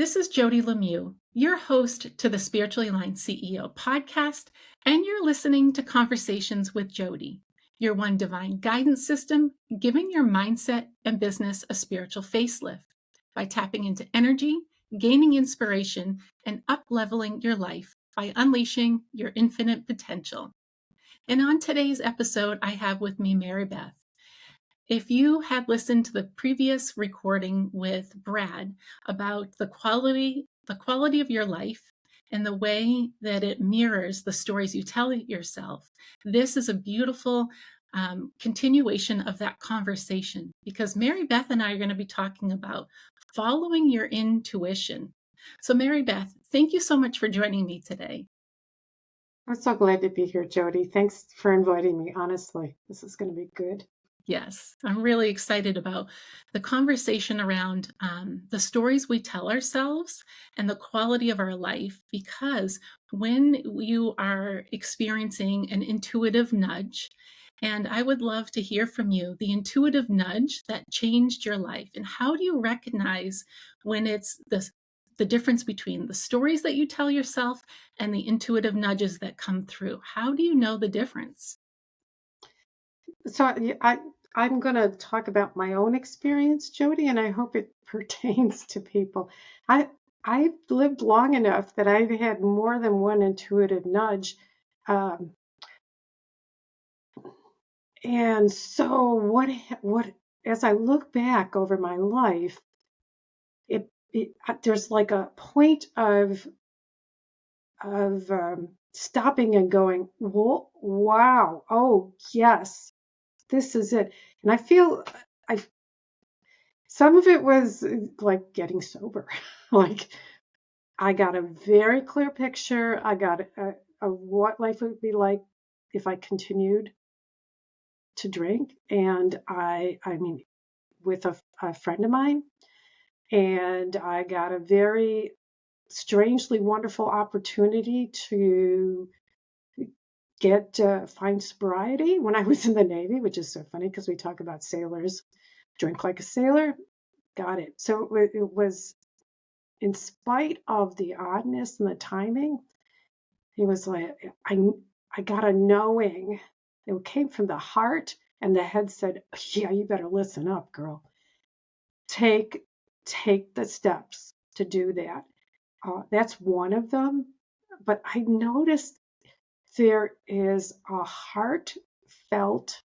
This is Jody Lemieux, your host to the Spiritually Aligned CEO podcast, and you're listening to Conversations with Jody, your one divine guidance system, giving your mindset and business a spiritual facelift by tapping into energy, gaining inspiration, and up-leveling your life by unleashing your infinite potential. And on today's episode, I have with me Maribeth. If you had listened to the previous recording with Brad about the quality of your life and the way that it mirrors the stories you tell yourself, this is a beautiful continuation of that conversation, because Maribeth and I are going to be talking about following your intuition. So Maribeth, thank you so much for joining me today. I'm so glad to be here, Jody. Thanks for inviting me. Honestly, this is going to be good. Yes, I'm really excited about the conversation around the stories we tell ourselves and the quality of our life, because when you are experiencing an intuitive nudge, and I would love to hear from you, the intuitive nudge that changed your life, and how do you recognize when it's the difference between the stories that you tell yourself and the intuitive nudges that come through? How do you know the difference? So I'm going to talk about my own experience, Jody, and I hope it pertains to people. I've lived long enough that I've had more than one intuitive nudge. Um, and so what, as I look back over my life, there's like a point of stopping and going, whoa, wow, oh yes, this is it. And I feel I some of it was like getting sober. Like I got a very clear picture. I got of what life would be like if I continued to drink. And I mean, with a friend of mine, and I got a very strangely wonderful opportunity to find sobriety when I was in the Navy, which is so funny because we talk about sailors drink like a sailor. Got it. So it was, in spite of the oddness and the timing, he was like, I got a knowing. It came from the heart, and the head said, "Yeah, you better listen up, girl. Take take the steps to do that." That's one of them. But I noticed there is a heartfelt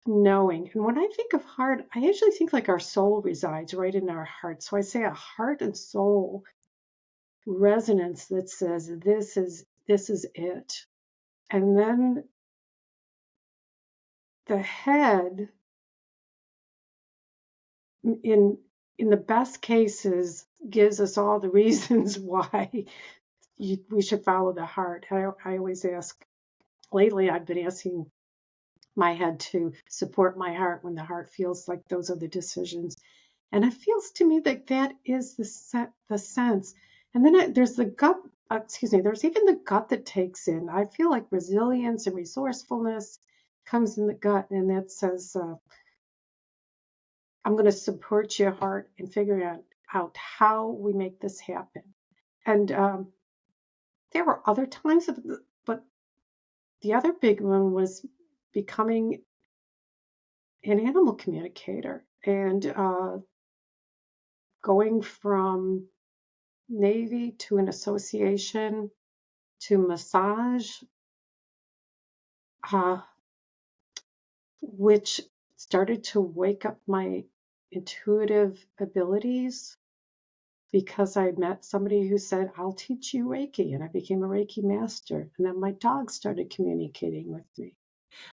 knowing. And when I think of heart, I actually think like our soul resides right in our heart. So I say a heart and soul resonance that says this is it. And then the head, in the best cases, gives us all the reasons why we should follow the heart. I always ask, lately I've been asking my head to support my heart when the heart feels like those are the decisions. And it feels to me that that is the sense. And then there's the gut, there's even the gut that takes in. I feel like resilience and resourcefulness comes in the gut, and that says, I'm going to support your heart in figuring out how we make this happen. And there were other times, but the other big one was becoming an animal communicator and going from Navy to an association to massage, uh, which started to wake up my intuitive abilities because I met somebody who said, I'll teach you Reiki. And I became a Reiki master. And then my dog started communicating with me.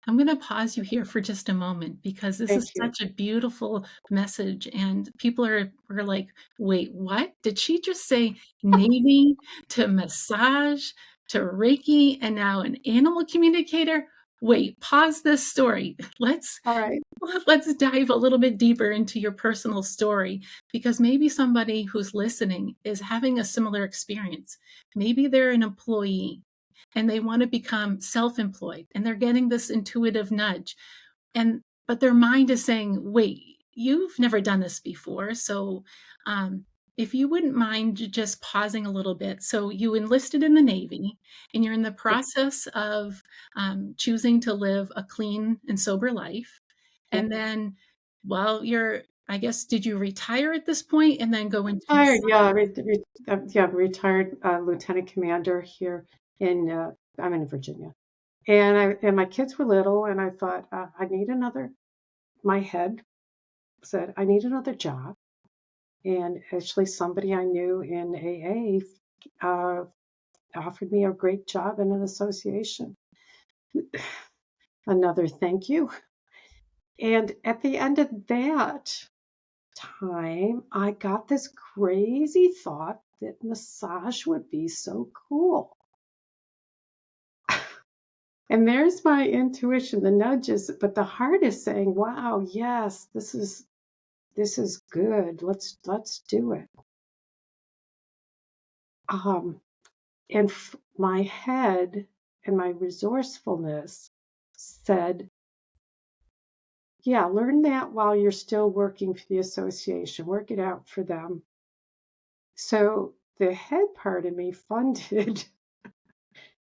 I'm going to pause you here for just a moment, because this is Thank you. such a beautiful message. And people are like, wait, what? Did she just say Navy to massage to Reiki and now an animal communicator? Wait, pause this story. All right. Let's dive a little bit deeper into your personal story, because maybe somebody who's listening is having a similar experience. Maybe they're an employee and they want to become self-employed, and they're getting this intuitive nudge, but their mind is saying, wait, you've never done this before, so if you wouldn't mind just pausing a little bit. So you enlisted in the Navy and you're in the process of choosing to live a clean and sober life. Yep. And then while you're, I guess, did you retire at this point and then go into Retired, yeah, retired lieutenant commander here in I'm in Virginia, and my kids were little, and I thought I need another. My head said I need another job, and actually somebody I knew in AA offered me a great job in an association. Another thank you. And at the end of that time, I got this crazy thought that massage would be so cool. And there's my intuition, the nudges, but the heart is saying, "Wow, yes, this is good. Let's do it." And my head and my resourcefulness said, "Yeah, learn that while you're still working for the association. Work it out for them." So the head part of me funded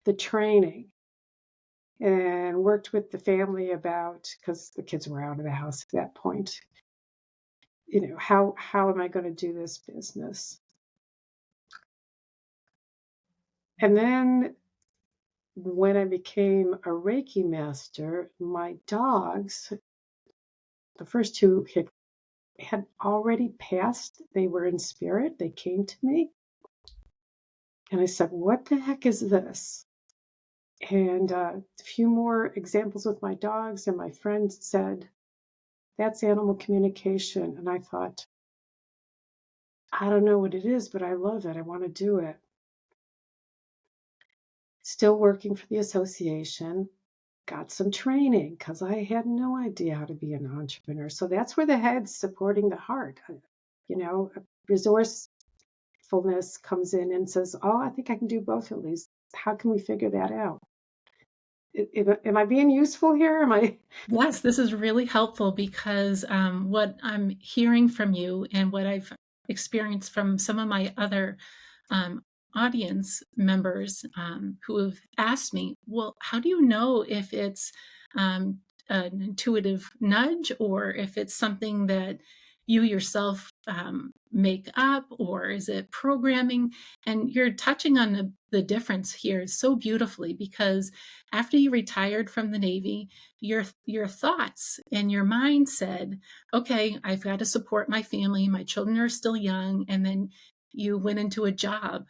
the training and worked with the family about, because the kids were out of the house at that point, how am I going to do this business? And then when I became a Reiki master, my dogs, the first two had already passed. They were in spirit. They came to me. And I said, "What the heck is this?" And a few more examples with my dogs, and my friend said, "That's animal communication." And I thought, I don't know what it is, but I love it. I want to do it. Still working for the association, got some training because I had no idea how to be an entrepreneur. So that's where the head's supporting the heart. Resourcefulness comes in and says, "Oh, I think I can do both of these. How can we figure that out?" Am I being useful here? Am I? Yes, this is really helpful because what I'm hearing from you and what I've experienced from some of my other um, audience members who have asked me, well, how do you know if it's um, an intuitive nudge or if it's something that you yourself make up, or is it programming? And you're touching on the difference here so beautifully, because after you retired from the Navy, your thoughts and your mind said, okay, I've got to support my family, my children are still young, and then you went into a job.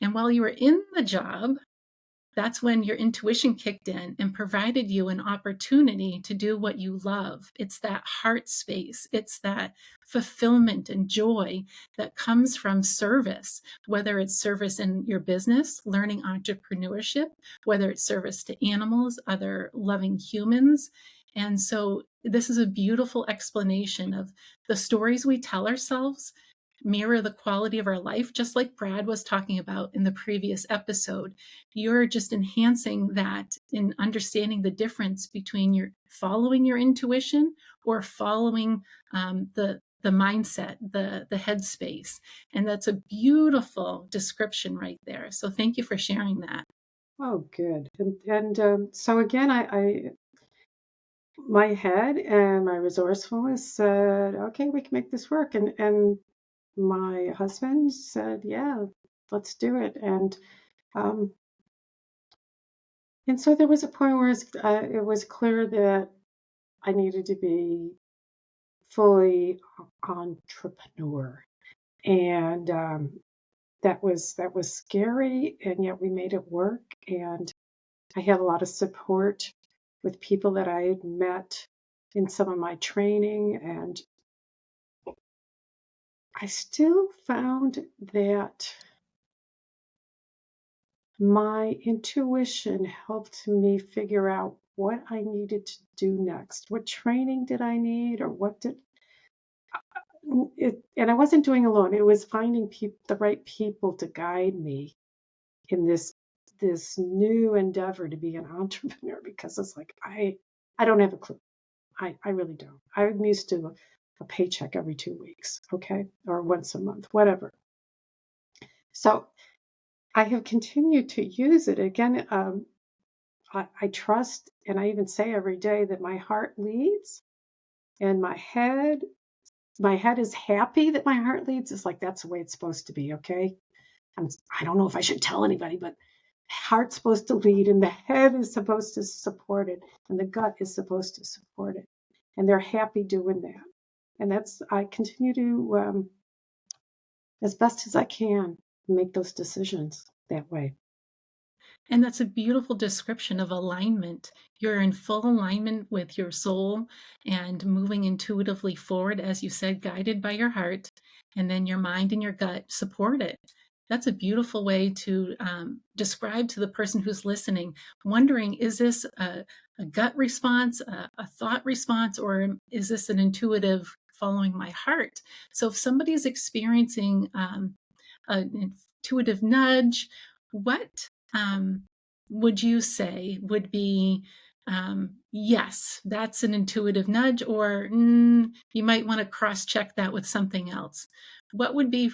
And while you were in the job, that's when your intuition kicked in and provided you an opportunity to do what you love. It's that heart space, it's that fulfillment and joy that comes from service, whether it's service in your business, learning entrepreneurship, whether it's service to animals, other loving humans. And so, this is a beautiful explanation of the stories we tell ourselves mirror the quality of our life, just like Brad was talking about in the previous episode. You're just enhancing that in understanding the difference between your following your intuition or following the mindset, the headspace. And that's a beautiful description right there. So thank you for sharing that. Oh, good. And so again, my head and my resourcefulness said, "Okay, we can make this work." And my husband said, "Yeah, let's do it." Um, and so there was a point where it was clear that I needed to be fully entrepreneur, and that was scary, and yet we made it work. And I had a lot of support with people that I had met in some of my training, and I still found that my intuition helped me figure out what I needed to do next. What training did I need, or what did it? And I wasn't doing alone. It was finding the right people to guide me in this new endeavor to be an entrepreneur, because it's like I don't have a clue. I really don't. I'm used to a paycheck every 2 weeks, okay, or once a month, whatever. So I have continued to use it. Again, I trust, and I even say every day that my heart leads, and my head is happy that my heart leads. It's like, that's the way it's supposed to be, okay? I don't know if I should tell anybody, but heart's supposed to lead, and the head is supposed to support it, and the gut is supposed to support it. And they're happy doing that. And I continue to, as best as I can, make those decisions that way. And that's a beautiful description of alignment. You're in full alignment with your soul and moving intuitively forward, as you said, guided by your heart, and then your mind and your gut support it. That's a beautiful way to describe to the person who's listening, wondering, is this a gut response, a thought response, or is this an intuitive following my heart? So if somebody's experiencing an intuitive nudge, what would you say would be, yes, that's an intuitive nudge, or you might want to cross check that with something else? What would be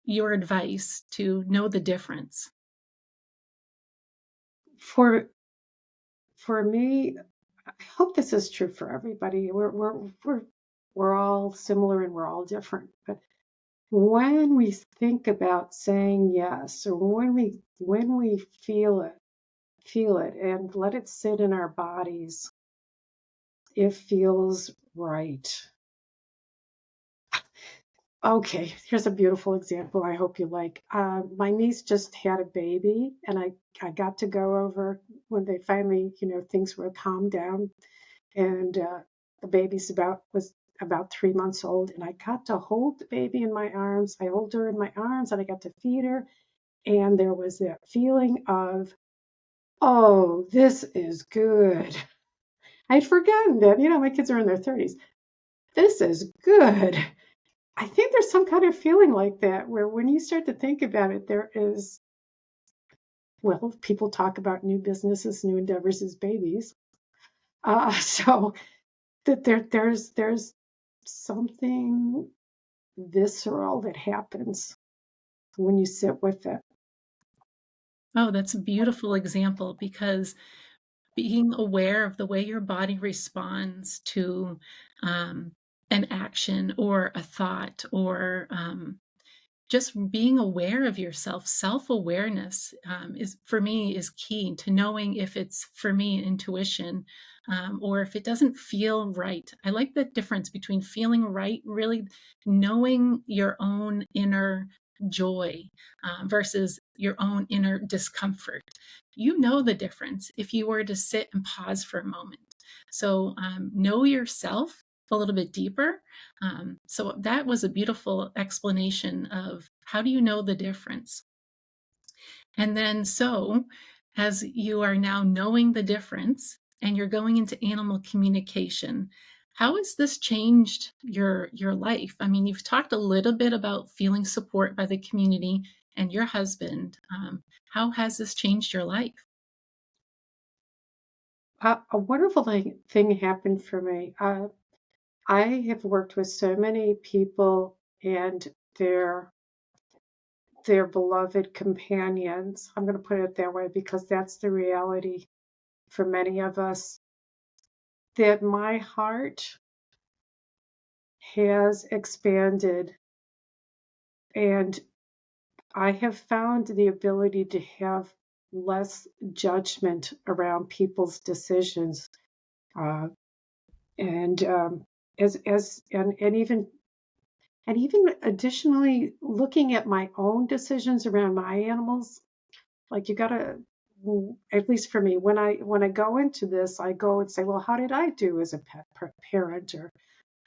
your advice to know the difference? For me, I hope this is true for everybody. We're all similar and we're all different. But when we think about saying yes, or when we feel it and let it sit in our bodies, it feels right. Okay, here's a beautiful example I hope you like. My niece just had a baby, and I got to go over when they finally, things were calmed down, and the was about 3 months old, and I got to hold the baby in my arms. I hold her in my arms, and I got to feed her, and there was that feeling of, oh, this is good. I'd forgotten that, my kids are in their 30s. This is good. I think there's some kind of feeling like that where when you start to think about it, there is, well, people talk about new businesses, new endeavors as babies. So that there's something visceral that happens when you sit with it. Oh, that's a beautiful example, because being aware of the way your body responds to an action or a thought, or just being aware of yourself, self-awareness is, for me, is key to knowing if it's, for me, intuition, or if it doesn't feel right. I like the difference between feeling right, really knowing your own inner joy versus your own inner discomfort. You know the difference if you were to sit and pause for a moment. So know yourself a little bit deeper. So that was a beautiful explanation of how do you know the difference. And then, so as you are now knowing the difference and you're going into animal communication, how has this changed your life? I mean, you've talked a little bit about feeling support by the community and your husband. How has this changed your life? A wonderful thing happened for me. I have worked with so many people and their beloved companions. I'm going to put it that way because that's the reality for many of us, that my heart has expanded, and I have found the ability to have less judgment around people's decisions, uh, and and even additionally looking at my own decisions around my animals. Like, you gotta, at least for me, when I go into this, I go and say, well, how did I do as a parent or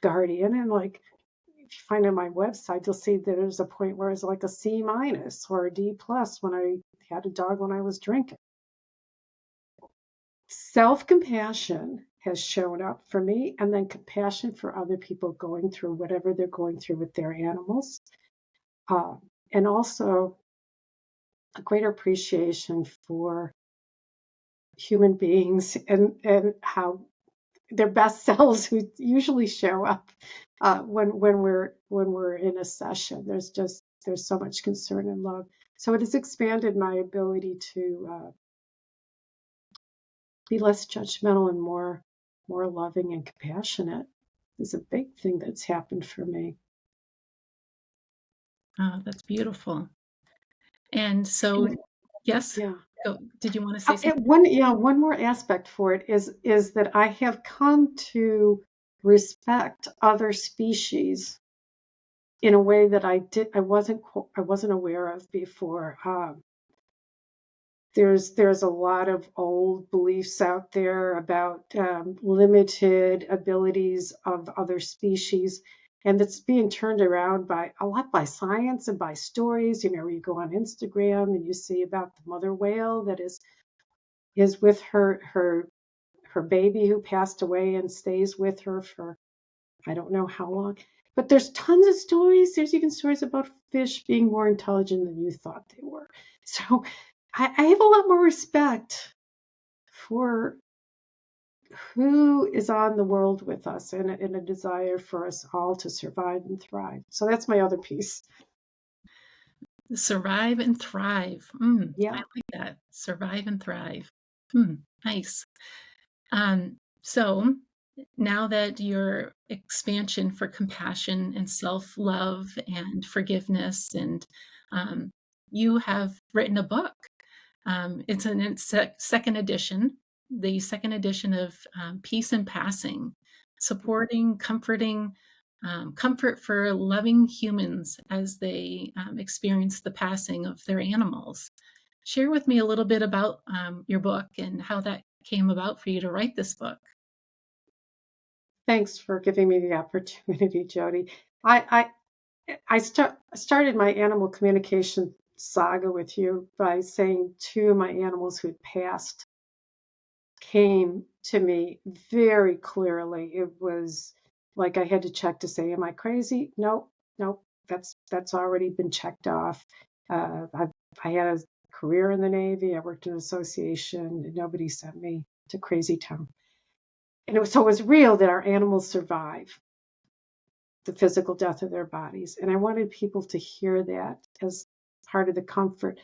guardian? And like, if you find on my website, you'll see that there's a point where it's like a C minus or a D plus when I had a dog when I was drinking. Self-compassion has shown up for me, and then compassion for other people going through whatever they're going through with their animals. And also a greater appreciation for human beings and how their best selves who usually show up when we're in a session. There's just there's so much concern and love. So it has expanded my ability to be less judgmental and more loving and compassionate. Is a big thing that's happened for me. Oh, that's beautiful. And so, yes, Yeah. did you want to say something? One more aspect for it is that I have come to respect other species in a way that I wasn't aware of before. There's a lot of old beliefs out there about limited abilities of other species, and it's being turned around by a lot by science and by stories. You know, you go on Instagram and you see about the mother whale that is with her baby who passed away and stays with her for I don't know how long. But there's tons of stories. There's even stories about fish being more intelligent than you thought they were. So I have a lot more respect for who is on the world with us and a desire for us all to survive and thrive. So that's my other piece. Survive and thrive. I Yeah. like that. Survive and thrive. Nice. So now that your expansion for compassion and self-love and forgiveness, and you have written a book. It's in its second edition, the second edition of Peace and Passing, supporting, comforting, comfort for loving humans as they experience the passing of their animals. Share with me a little bit about your book and how that came about for you to write this book. Thanks for giving me the opportunity, Jody. I started my animal communication saga with you by saying two of my animals who had passed came to me very clearly. It was like I had to check to say, am I crazy? Nope, nope. That's already been checked off. I had a career in the Navy. I worked in an association. Nobody sent me to crazy town. And so it was real that our animals survive the physical death of their bodies. And I wanted people to hear that as part of the comfort.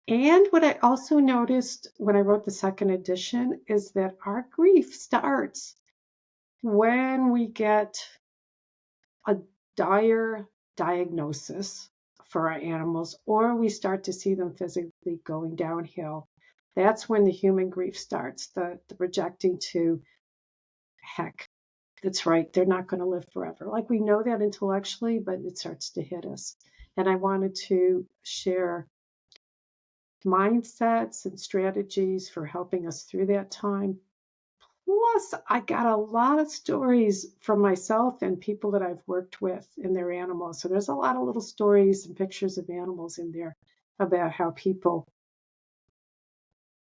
And what I also noticed when I wrote the second edition is that our grief starts when we get a dire diagnosis for our animals, or we start to see them physically going downhill. That's when the human grief starts, the projecting to, heck, that's right, they're not going to live forever. Like we know that intellectually, but it starts to hit us. And I wanted to share mindsets and strategies for helping us through that time. Plus, I got a lot of stories from myself and people that I've worked with and their animals. So there's a lot of little stories and pictures of animals in there about how people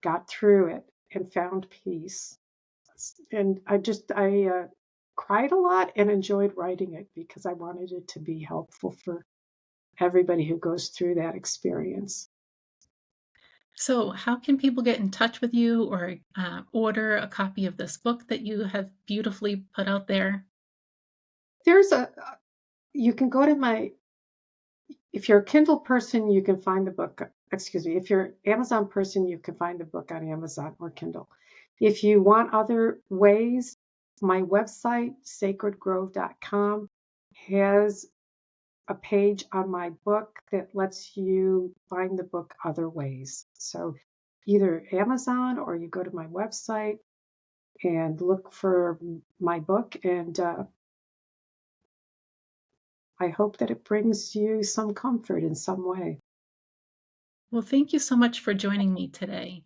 got through it and found peace. And I cried a lot and enjoyed writing it because I wanted it to be helpful for everybody who goes through that experience. So, how can people get in touch with you or order a copy of this book that you have beautifully put out there? There's a, you can go to if you're a Kindle person, you can find the book. Excuse me. If you're an Amazon person, you can find the book on Amazon or Kindle. If you want other ways, my website, sacredgrove.com, has a page on my book that lets you find the book other ways. So either Amazon or you go to my website and look for my book. And I hope that it brings you some comfort in some way. Well, thank you so much for joining me today.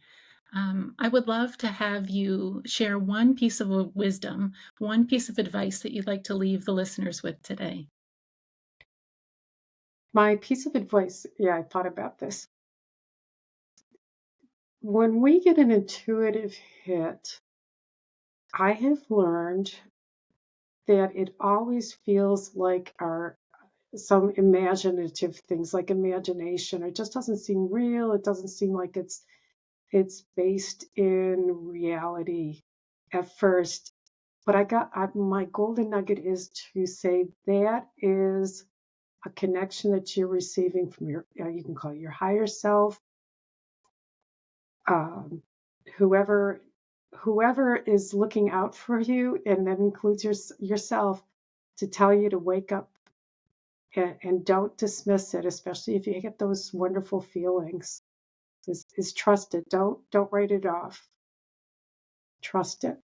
I would love to have you share one piece of wisdom, one piece of advice that you'd like to leave the listeners with today. My piece of advice, yeah, I thought about this. When we get an intuitive hit, I have learned that it always feels like some imaginative things like imagination. It just doesn't seem real. It doesn't seem like it's based in reality at first. But my golden nugget is to say that is a connection that you're receiving from your, you can call it your higher self, whoever is looking out for you, and that includes yourself, to tell you to wake up and don't dismiss it, especially if you get those wonderful feelings. Is trust it. Don't write it off. Trust it.